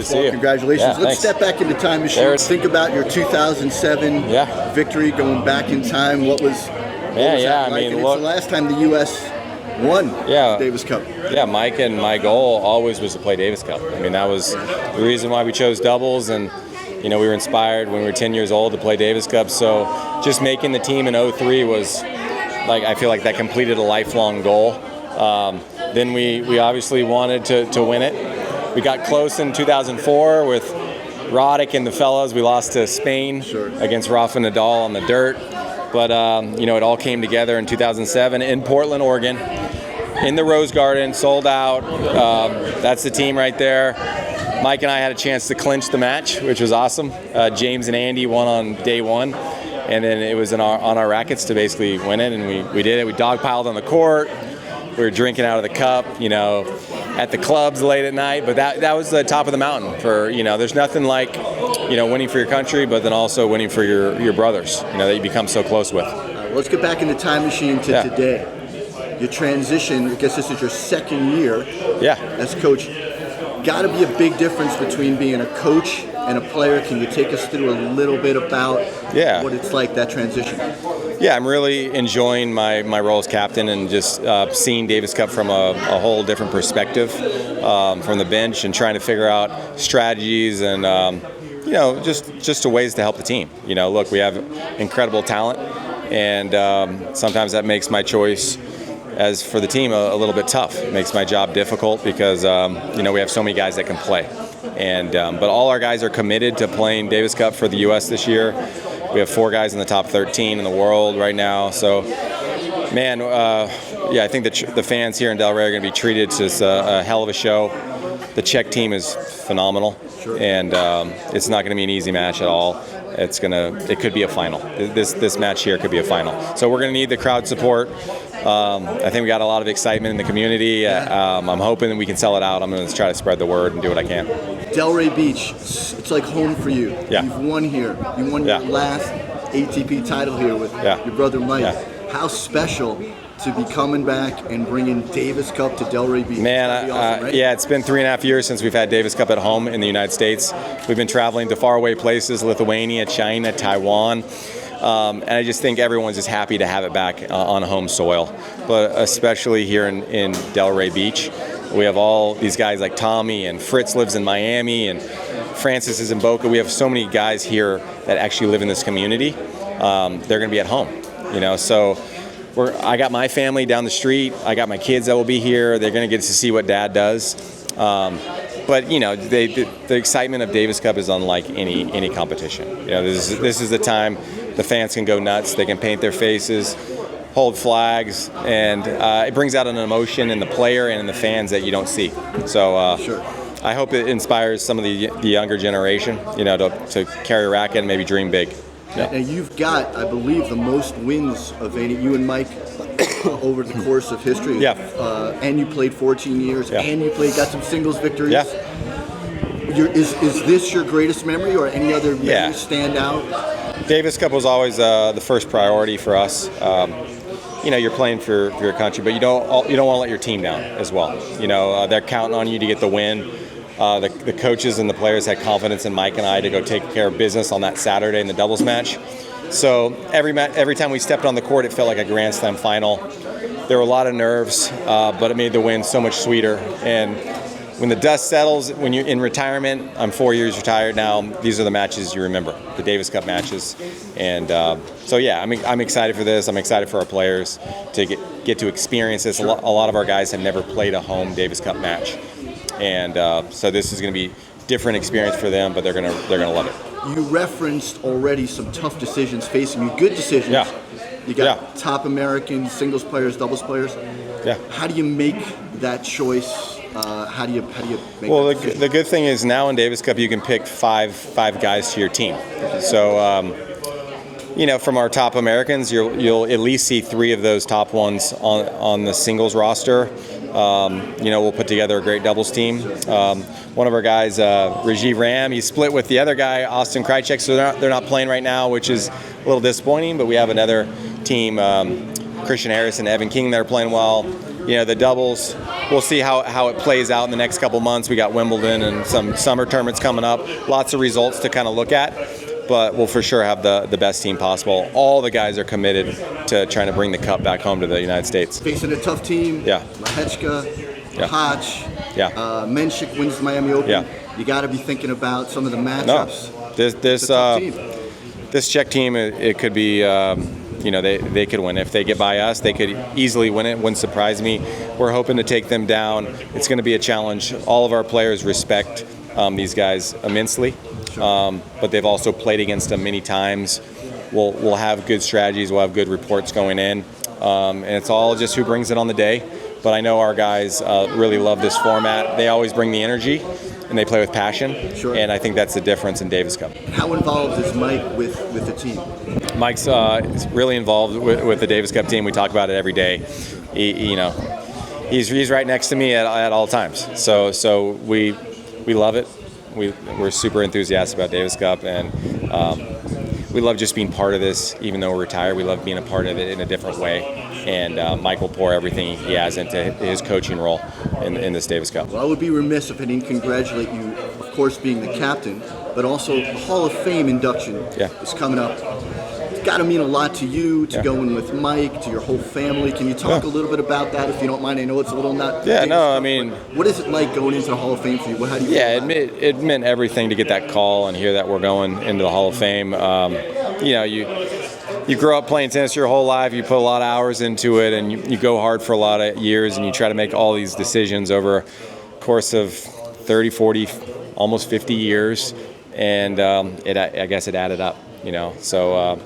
see you. Congratulations. Yeah, Let's step back into time machine. Think about your 2007 victory, going back in time. What was that like? I mean, it's the last time the U.S. won Davis Cup. Yeah, Mike and my goal always was to play Davis Cup. I mean, that was the reason why we chose doubles, and we were inspired when we were 10 years old to play Davis Cup. So just making the team in 03 was, I feel like that completed a lifelong goal. Then we obviously wanted to win it. We got close in 2004 with Roddick and the fellas. We lost to Spain against Rafa Nadal on the dirt. But, it all came together in 2007 in Portland, Oregon, in the Rose Garden, sold out. That's the team right there. Mike and I had a chance to clinch the match, which was awesome. James and Andy won on day one, and then it was on our rackets to basically win it, and we did it. We dogpiled on the court. We were drinking out of the cup, at the clubs late at night. But that was the top of the mountain for, there's nothing like, winning for your country, but then also winning for your brothers, that you become so close with. Let's get back in the time machine to today. Your transition, I guess this is your second year as coach. Got to be a big difference between being a coach and a player. Can you take us through a little bit about what it's like, that transition? Yeah, I'm really enjoying my role as captain and just seeing Davis Cup from a whole different perspective from the bench, and trying to figure out strategies and just ways to help the team. Look, we have incredible talent, and sometimes that makes my choice as for the team a little bit tough. It makes my job difficult because we have so many guys that can play, and but all our guys are committed to playing Davis Cup for the U.S. this year. We have 4 guys in the top 13 in the world right now. So, man, I think the fans here in Delray are going to be treated to a hell of a show. The Czech team is phenomenal, and it's not going to be an easy match at all. It could be a final. This match here could be a final. So we're going to need the crowd support. I think we got a lot of excitement in the community. I'm hoping that we can sell it out. I'm going to try to spread the word and do what I can. Delray Beach, it's like home for you. Yeah. You've won here. You won your last ATP title here with your brother Mike. Yeah. How special to be coming back and bringing Davis Cup to Delray Beach. Man, awesome, right? it's been 3.5 years since we've had Davis Cup at home in the United States. We've been traveling to faraway places, Lithuania, China, Taiwan. And I just think everyone's just happy to have it back on home soil, but especially here in Delray Beach. We have all these guys like Tommy, and Fritz lives in Miami, and Francis is in Boca. We have so many guys here that actually live in this community. They're going to be at home, so I got my family down the street. I got my kids that will be here. They're going to get to see what Dad does. But the excitement of Davis Cup is unlike any competition. This is the time the fans can go nuts. They can paint their faces, hold flags, and it brings out an emotion in the player and in the fans that you don't see. So I hope it inspires some of the younger generation, to carry a racket and maybe dream big. Yeah. Now you've got, I believe, the most wins of you and Mike over the course of history. Yeah. And you played 14 years, and you got some singles victories. Yeah. Is this your greatest memory, or any other memories stand out? Davis Cup was always the first priority for us. You're playing for your country, but you don't want to let your team down as well. They're counting on you to get the win. The coaches and the players had confidence in Mike and I to go take care of business on that Saturday in the doubles match. So every time we stepped on the court, it felt like a Grand Slam final. There were a lot of nerves, but it made the win so much sweeter. And when the dust settles, when you're in retirement, I'm 4 years retired now, these are the matches you remember, the Davis Cup matches. And I'm excited for this. I'm excited for our players to get to experience this. A lot of our guys have never played a home Davis Cup match. And so this is going to be a different experience for them, but they're going to love it. You referenced already some tough decisions facing you, good decisions. Yeah. You got top American singles players, doubles players. Yeah. How do you make that choice? How do you make Well, that decision? the good thing is now in Davis Cup you can pick five guys to your team. So from our top Americans, you'll at least see 3 of those top ones on the singles roster. We'll put together a great doubles team. One of our guys, Rajiv Ram, he's split with the other guy, Austin Krajicek, so they're not playing right now, which is a little disappointing. But we have another team, Christian Harris and Evan King, that are playing well. the doubles, we'll see how it plays out in the next couple months. We got Wimbledon and some summer tournaments coming up. Lots of results to kind of look at, but we'll for sure have the best team possible. All the guys are committed to trying to bring the cup back home to the United States. Facing a tough team. Yeah. Mahechka, Hotch. Yeah. Menchik wins the Miami Open. Yeah. You got to be thinking about some of the matchups. No, this Czech team, it could be. They could win. If they get by us, they could easily win it. Wouldn't surprise me. We're hoping to take them down. It's going to be a challenge. All of our players respect these guys immensely, but they've also played against them many times. We'll have good strategies. We'll have good reports going in, and it's all just who brings it on the day. But I know our guys really love this format. They always bring the energy, and they play with passion. Sure. And I think that's the difference in Davis Cup. How involved is Mike with the team? Mike's really involved with the Davis Cup team. We talk about it every day. He's right next to me at all times. So we love it. We're super enthusiastic about Davis Cup, and we love just being part of this. Even though we're retired, we love being a part of it in a different way. And Mike will pour everything he has into his coaching role in this Davis Cup. Well, I would be remiss if I didn't congratulate you, of course, being the captain, but also the Hall of Fame induction is coming up. It's got to mean a lot to you, to go in with Mike, to your whole family. Can you talk a little bit about that, if you don't mind? I know it's a little not. Yeah, no, I mean, what is it like going into the Hall of Fame for you? How do you feel about it? It meant everything to get that call and hear that we're going into the Hall of Fame. You grow up playing tennis your whole life, you put a lot of hours into it, and you go hard for a lot of years, and you try to make all these decisions over a course of 30, 40, almost 50 years, and I guess it added up, So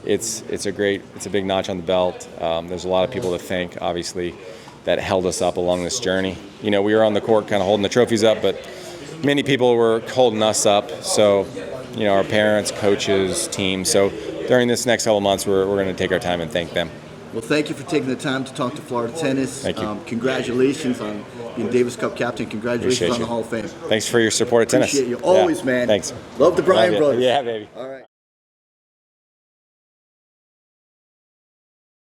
it's a big notch on the belt. There's a lot of people to thank, obviously, that held us up along this journey. We were on the court kind of holding the trophies up, but many people were holding us up, so our parents, coaches, team. So during this next couple of months, we're going to take our time and thank them. Well, thank you for taking the time to talk to Florida Tennis. Thank you. Congratulations on being Davis Cup captain. Congratulations on the Hall of Fame. Thanks for your support of tennis. Appreciate you always, man. Thanks. Love the Bryan brothers. Yeah, baby. All right.